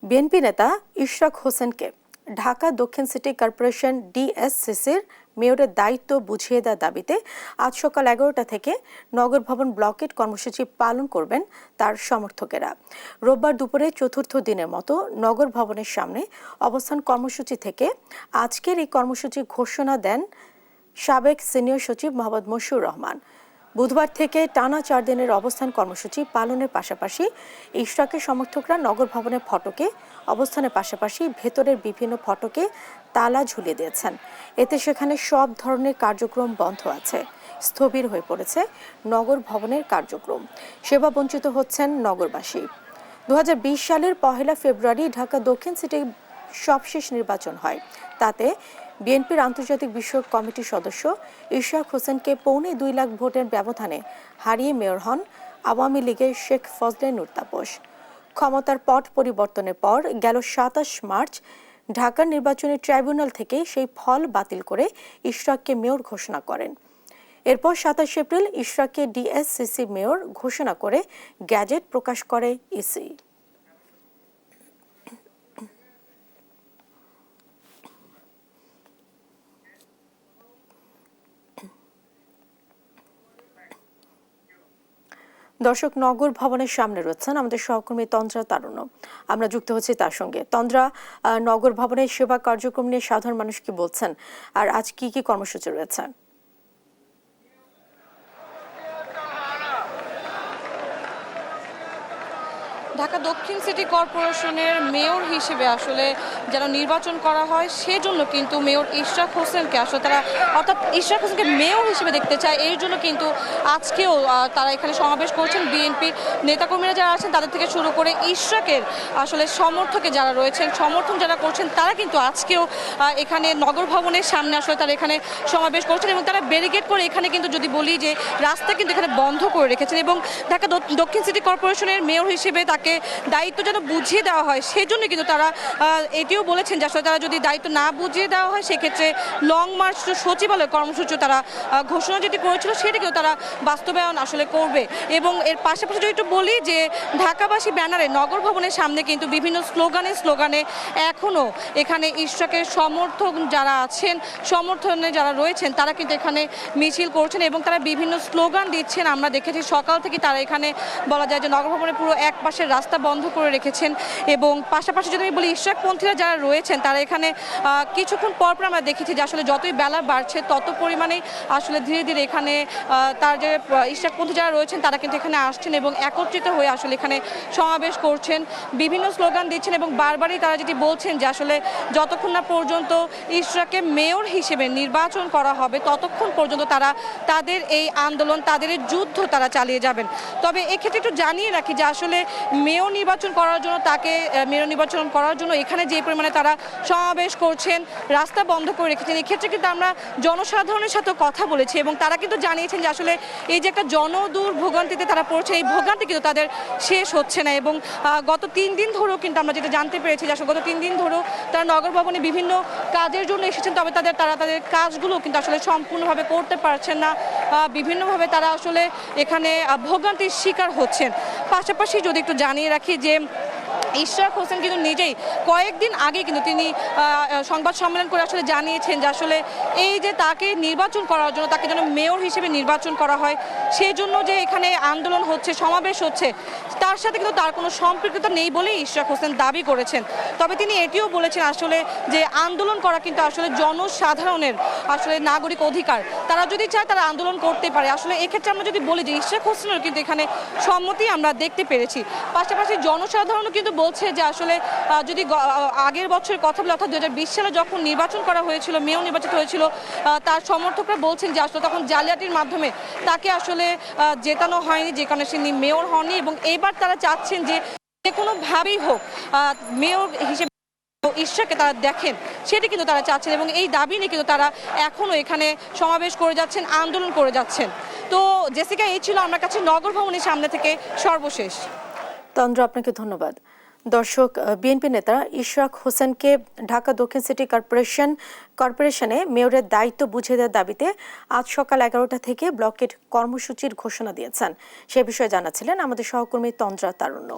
BNP নেতা ইশরাক হোসেনকে ঢাকা দক্ষিণ সিটি কর্পোরেশন ডিএসসিসির মেয়রের দায়িত্ব বুঝিয়ে দেওয়ার দাবিতে আজ সকাল 11টা থেকে নগর ভবন ব্লকেট কর্মসূচি পালন করবেন তার সমর্থকেরা। রোববার দুপুরে চতুর্থ দিনের মতো নগর ভবনের সামনে অবস্থান কর্মসূচি থেকে আজকের এই কর্মসূচি ঘোষণা দেন সাবেক সিনিয়র সচিব মোহাম্মদ মশিউর রহমান। বুধবার থেকে টানা 4 দিনের অবস্থান কর্মসূচি পালনের পাশাপাশি ইশরাকের সমর্থকরা নগর ভবনের ফটকে অবস্থানের পাশাপাশি ভেতরের বিভিন্ন ফটকে তালা ঝুলিয়ে দিয়েছেন। এতে সেখানে সব ধরনের কার্যক্রম বন্ধ আছে। স্থবির হয়ে পড়েছে নগর ভবনের কার্যক্রম। সেবা বঞ্চিত হচ্ছেন নগরবাসী। 2020 সালের 1 ফেব্রুয়ারি ঢাকা দক্ষিণ সিটি সবশেষ নির্বাচন হয়। তাতে বিএনপির আন্তর্জাতিক বিষয়ক কমিটির সদস্য ইশরাক হোসেনকে 2.25 লাখ ভোটের ব্যবধানে হারিয়ে মেয়র হন আওয়ামী লীগের শেখ ফজলে নূর তাপস। ক্ষমতার পট পরিবর্তনের পর গেল 27 মার্চ ঢাকার নির্বাচনী ট্রাইব্যুনাল থেকে সেই ফল বাতিল করে ইশরাককে মেয়র ঘোষণা করেন। এরপর 27 এপ্রিল ইশরাককে ডিএসসিসি মেয়র ঘোষণা করে গ্যাজেট প্রকাশ করে ইসি। দর্শক, নগর ভবনের সামনে রয়েছেন আমাদের সহকর্মী তন্দ্রা তারুণ্য। আমরা যুক্ত হচ্ছি তার সঙ্গে। তন্দ্রা, নগর ভবনের সেবা কার্যক্রম নিয়ে সাধারণ মানুষ কি বলছেন, আর আজ কি কি কর্মসূচি রয়েছে? ঢাকা দক্ষিণ সিটি কর্পোরেশনের মেয়র হিসেবে আসলে যেন নির্বাচন করা হয় সেজন্য কিন্তু মেয়র ইশরাক হোসেনকে আসলে তারা অর্থাৎ ইশরাক হোসেনকে মেয়র হিসেবে দেখতে চায়। এই জন্য কিন্তু আজকেও তারা এখানে সমাবেশ করছেন। বিএনপির নেতাকর্মীরা যারা আছেন তাদের থেকে শুরু করে ইশরাকের আসলে সমর্থকে যারা রয়েছেন, সমর্থন যারা করছেন, তারা কিন্তু আজকেও এখানে নগর ভবনের সামনে আসলে তারা এখানে সমাবেশ করছেন এবং তারা ব্যারিকেড করে এখানে কিন্তু যদি বলি যে রাস্তা কিন্তু এখানে বন্ধ করে রেখেছেন এবং ঢাকা দক্ষিণ সিটি কর্পোরেশনের মেয়র হিসেবে তাকে দায়িত্ব যেন বুঝিয়ে দেওয়া হয় সেজন্য কিন্তু তারা এটিও বলেছেন যে আসলে তারা যদি দায়িত্ব না বুঝিয়ে দেওয়া হয় সেক্ষেত্রে লং মার্চ টু সচিবালয় কর্মসূচি তারা ঘোষণা যেটি করেছিল সেটি কিন্তু তারা বাস্তবায়ন আসলে করবে। এবং এর পাশাপাশি যদি একটু বলি যে ঢাকাবাসী ব্যানারে নগর ভবনের সামনে কিন্তু বিভিন্ন স্লোগানে এখনও এখানে ইশরাকের সমর্থক যারা আছেন, সমর্থনে যারা রয়েছেন তারা কিন্তু এখানে মিছিল করছেন এবং তারা বিভিন্ন স্লোগান দিচ্ছেন। আমরা দেখেছি সকাল থেকে তারা এখানে বলা যায় যে নগর ভবনের পুরো এক পাশের রাস্তা বন্ধ করে রেখেছেন এবং পাশাপাশি যদি আমি বলি ইশরাকপন্থীরা যারা রয়েছেন তারা এখানে কিছুক্ষণ পর আমরা দেখেছি যে আসলে যতই বেলা বাড়ছে তত পরিমাণে আসলে ধীরে ধীরে এখানে তার যে ইশরাকপন্থী যারা রয়েছেন তারা কিন্তু এখানে আসছেন এবং একত্রিত হয়ে আসলে এখানে সমাবেশ করছেন, বিভিন্ন স্লোগান দিচ্ছেন এবং বারবারই তারা যেটি বলছেন যে আসলে যতক্ষণ না পর্যন্ত ইশরাককে মেয়র হিসেবে নির্বাচন করা হবে ততক্ষণ পর্যন্ত তারা তাদের এই আন্দোলন, তাদের এই যুদ্ধ তারা চালিয়ে যাবেন। তবে এক্ষেত্রে একটু জানিয়ে রাখি যে আসলে মেয়র নির্বাচন করার জন্য এখানে যে পরিমাণে তারা সমাবেশ করছেন, রাস্তা বন্ধ করে রেখেছেন, এক্ষেত্রে কিন্তু আমরা জনসাধারণের সাথে কথা বলেছি এবং তারা কিন্তু জানিয়েছেন যে আসলে এই যে একটা জনদুর্ভোগান্তিতে তারা পড়ছে, এই ভোগান্তি কিন্তু তাদের শেষ হচ্ছে না এবং গত 3 দিন ধরেও কিন্তু আমরা যেটা জানতে পেরেছি যে আসলে গত 3 দিন ধরেও তারা নগর ভবনে বিভিন্ন কাজের জন্য এসেছেন, তবে তারা তাদের কাজগুলো কিন্তু আসলে সম্পূর্ণভাবে করতে পারছেন না, বিভিন্নভাবে তারা আসলে এখানে ভোগান্তির শিকার হচ্ছেন। পাশাপাশি যদি একটু জানিয়ে রাখি যে ইশরাক হোসেন কিন্তু নিজেই কয়েকদিন আগে কিন্তু তিনি সংবাদ সম্মেলন করে আসলে জানিয়েছেন যে আসলে এই যে তাকে নির্বাচন করার জন্য, তাকে যেন মেয়র হিসেবে নির্বাচন করা হয় সেই জন্য যে এখানে আন্দোলন হচ্ছে, সমাবেশ হচ্ছে, তার সাথে কিন্তু তার কোনো সম্পৃক্ততা নেই বলেই ইশরাক হোসেন দাবি করেছেন। তবে তিনি এটিও বলেছেন আসলে যে আন্দোলন করা কিন্তু আসলে জনসাধারণের আসলে নাগরিক অধিকার, তারা যদি চায় তারা আন্দোলন করতে পারে। আসলে এক্ষেত্রে আমরা যদি বলি যে ইশরাক হোসেনের কিন্তু এখানে সম্মতি আমরা দেখতে পেরেছি। পাশাপাশি জনসাধারণও কিন্তু বলছে যে আসলে যদি আগের বছরের কথা বলে অর্থাৎ 2020 সালে যখন নির্বাচন করা হয়েছিল, মেয়র নির্বাচিত হয়েছিল, তার সমর্থকরা বলছেন যে আসলে তখন জালিয়াতির মাধ্যমে তাকে আসলে জেতানো হয়নি, যে কারণে তিনি মেয়র হননি এবং এবার তারা চাচ্ছেন যে কোনোভাবেই হোক মেয়র হিসেবে ইশরাককে তারা দেখেন সেটি কিন্তু তারা চাচ্ছেন এবং এই দাবি নিয়ে কিন্তু তারা এখনও এখানে সমাবেশ করে যাচ্ছেন, আন্দোলন করে যাচ্ছেন। তো জেসিকা, এই ছিল আমার কাছে নগর ভবনের সামনে থেকে সর্বশেষ। তন্দ্রা, আপনাকে ধন্যবাদ। দর্শক, বিএনপি নেতা ইশরাক হোসেনকে ঢাকা দক্ষিণ সিটি কর্পোরেশনে মেয়রের দায়িত্ব বুঝিয়ে দেওয়ার দাবিতে আজ সকাল 11টা থেকে ব্লকেট কর্মসূচির ঘোষণা দিয়েছেন। সে বিষয়ে জানাচ্ছিলেন আমাদের সহকর্মী তন্দ্রা তারুণ্য।